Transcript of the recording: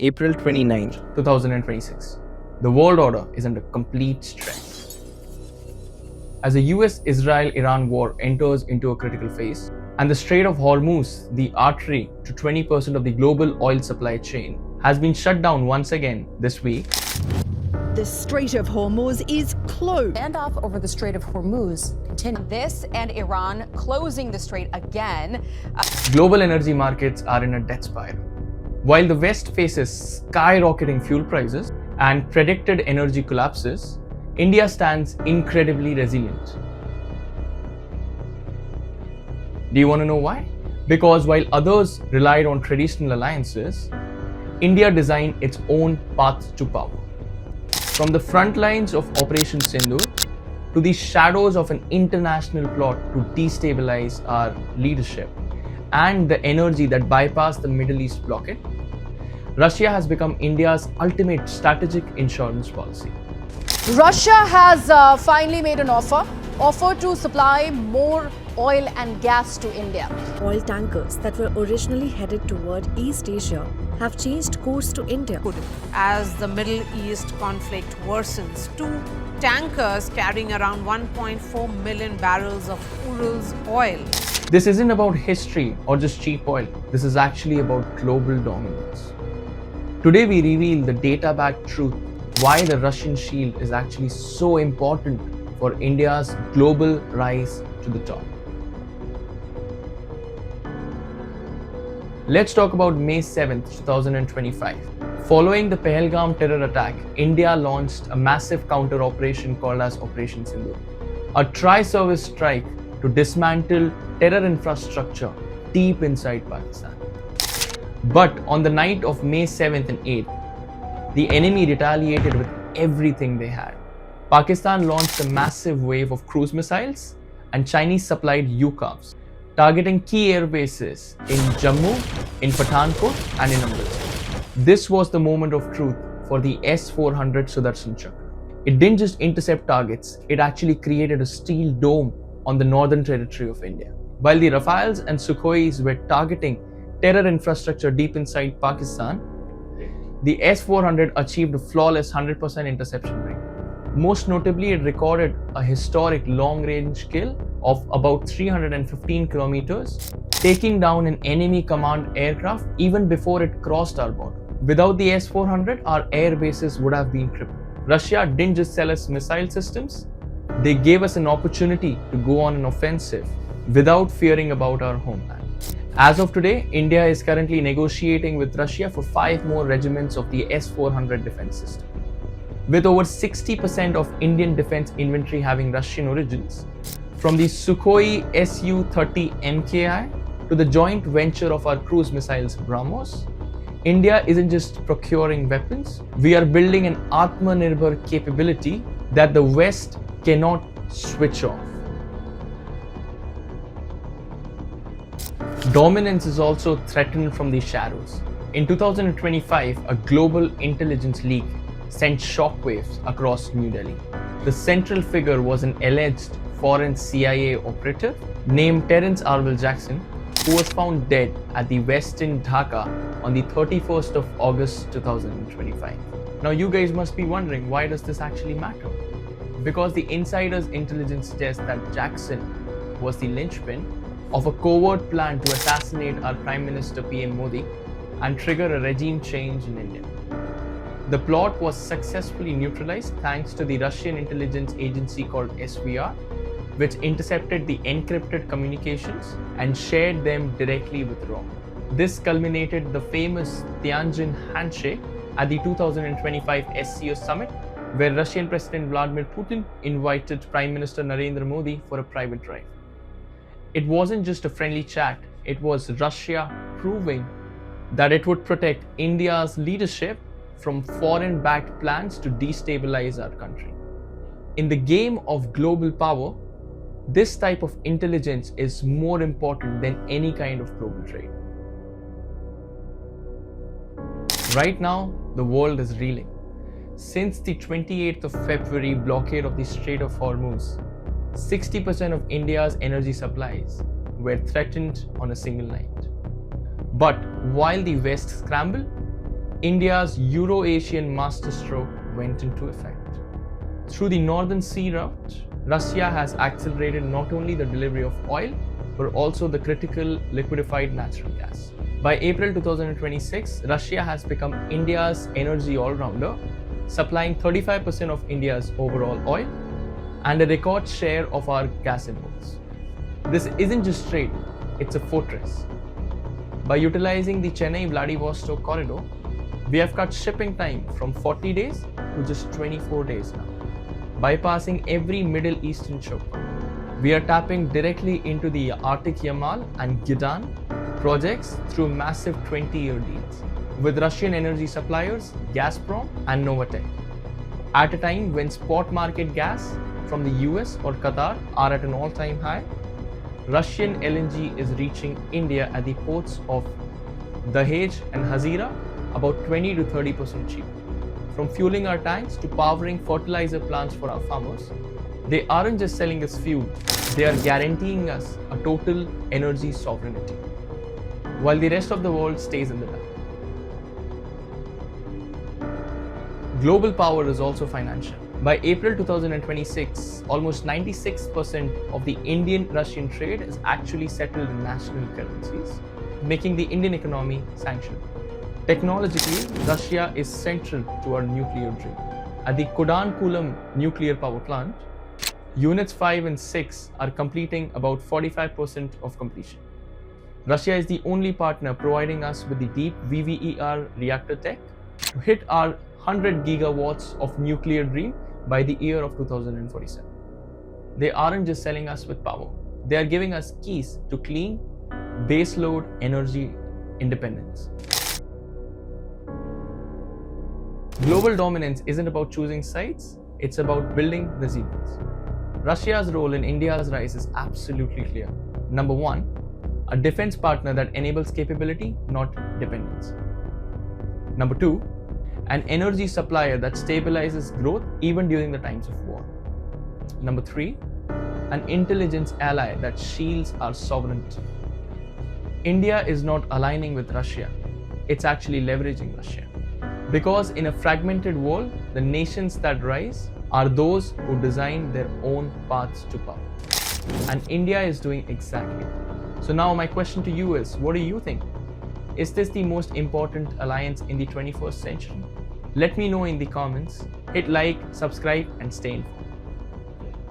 April 29, 2026. The world order is under complete stress. As the US-Israel-Iran war enters into a critical phase, and the Strait of Hormuz, the artery to 20% of the global oil supply chain, has been shut down once again this week. The Strait of Hormuz is closed. Standoff over the Strait of Hormuz continue. This and Iran closing the strait again. Global energy markets are in a death spiral. While the West faces skyrocketing fuel prices and predicted energy collapses, India stands incredibly resilient. Do you want to know why? Because while others relied on traditional alliances, India designed its own path to power. From the front lines of Operation Sindoor to the shadows of an international plot to destabilize our leadership and the energy that bypassed the Middle East blockade, Russia has become India's ultimate strategic insurance policy. Russia has finally made an offer to supply more oil and gas to India. Oil tankers that were originally headed toward East Asia have changed course to India. As the Middle East conflict worsens, two tankers carrying around 1.4 million barrels of Ural's oil. This isn't about history or just cheap oil. This is actually about global dominance. Today we reveal the data-backed truth why the Russian shield is actually so important for India's global rise to the top. Let's talk about May 7th, 2025. Following the Pahalgam terror attack, India launched a massive counter-operation called as Operation Sindoor, a tri-service strike to dismantle terror infrastructure deep inside Pakistan. But on the night of May 7th and 8th, the enemy retaliated with everything they had. Pakistan launched a massive wave of cruise missiles and Chinese-supplied UCAVs, targeting key air bases in Jammu, in Pathankot, and in Amritsar. This was the moment of truth for the S400 Sudarshan Chakra. It didn't just intercept targets, it actually created a steel dome on the northern territory of India. While the Rafales and Sukhois were targeting terror infrastructure deep inside Pakistan, the S400 achieved a flawless 100% interception rate. Most notably, it recorded a historic long-range kill of about 315 kilometers, taking down an enemy command aircraft even before it crossed our border. Without the S-400, our air bases would have been crippled. Russia didn't just sell us missile systems, they gave us an opportunity to go on an offensive without fearing about our homeland. As of today, India is currently negotiating with Russia for 5 more regiments of the S-400 defense system. With over 60% of Indian defense inventory having Russian origins, from the Sukhoi Su-30 MKI to the joint venture of our cruise missiles BrahMos, India isn't just procuring weapons, we are building an Atmanirbhar capability that the West cannot switch off. Dominance is also threatened from the shadows. In 2025, a global intelligence leak sent shockwaves across New Delhi. The central figure was an alleged foreign CIA operative named Terence Arville Jackson, who was found dead at the Westin Dhaka on the 31st of August 2025. Now you guys must be wondering, why does this actually matter? Because the insider's intelligence suggests that Jackson was the linchpin of a covert plan to assassinate our Prime Minister PM Modi and trigger a regime change in India. The plot was successfully neutralized thanks to the Russian intelligence agency called SVR, which intercepted the encrypted communications and shared them directly with RAW. This culminated the famous Tianjin handshake at the 2025 SCO summit, where Russian President Vladimir Putin invited Prime Minister Narendra Modi for a private drive. It wasn't just a friendly chat, it was Russia proving that it would protect India's leadership from foreign-backed plans to destabilize our country. In the game of global power, this type of intelligence is more important than any kind of global trade. Right now, the world is reeling. Since the 28th of February blockade of the Strait of Hormuz, 60% of India's energy supplies were threatened on a single night. But while the West scrambled, India's Euro-Asian masterstroke went into effect. Through the Northern Sea route, Russia has accelerated not only the delivery of oil, but also the critical liquefied natural gas. By April 2026, Russia has become India's energy all-rounder, supplying 35% of India's overall oil and a record share of our gas imports. This isn't just trade, it's a fortress. By utilizing the Chennai-Vladivostok corridor, we have cut shipping time from 40 days to just 24 days now. Bypassing every Middle Eastern choke, we are tapping directly into the Arctic Yamal and Gidon projects through massive 20-year deals with Russian energy suppliers Gazprom and Novatek. At a time when spot market gas from the US or Qatar are at an all-time high, Russian LNG is reaching India at the ports of Dahej and Hazira about 20 to 30% cheaper. From fueling our tanks to powering fertilizer plants for our farmers, they aren't just selling us fuel, they are guaranteeing us a total energy sovereignty, while the rest of the world stays in the dark. Global power is also financial. By April 2026, almost 96% of the Indian-Russian trade is actually settled in national currencies, making the Indian economy sanctionable. Technologically, Russia is central to our nuclear dream. At the Kudankulam nuclear power plant, Units 5 and 6 are completing about 45% of completion. Russia is the only partner providing us with the deep VVER reactor tech to hit our 100 gigawatts of nuclear dream by the year of 2047. They aren't just selling us with power, they are giving us keys to clean, baseload energy independence. Global dominance isn't about choosing sides, it's about building resilience. Russia's role in India's rise is absolutely clear. Number one, a defense partner that enables capability, not dependence. Number two, an energy supplier that stabilizes growth even during the times of war. Number three, an intelligence ally that shields our sovereignty. India is not aligning with Russia, it's actually leveraging Russia. Because in a fragmented world, the nations that rise are those who design their own paths to power. And India is doing exactly that. So now my question to you is, what do you think? Is this the most important alliance in the 21st century? Let me know in the comments. Hit like, subscribe, and stay informed.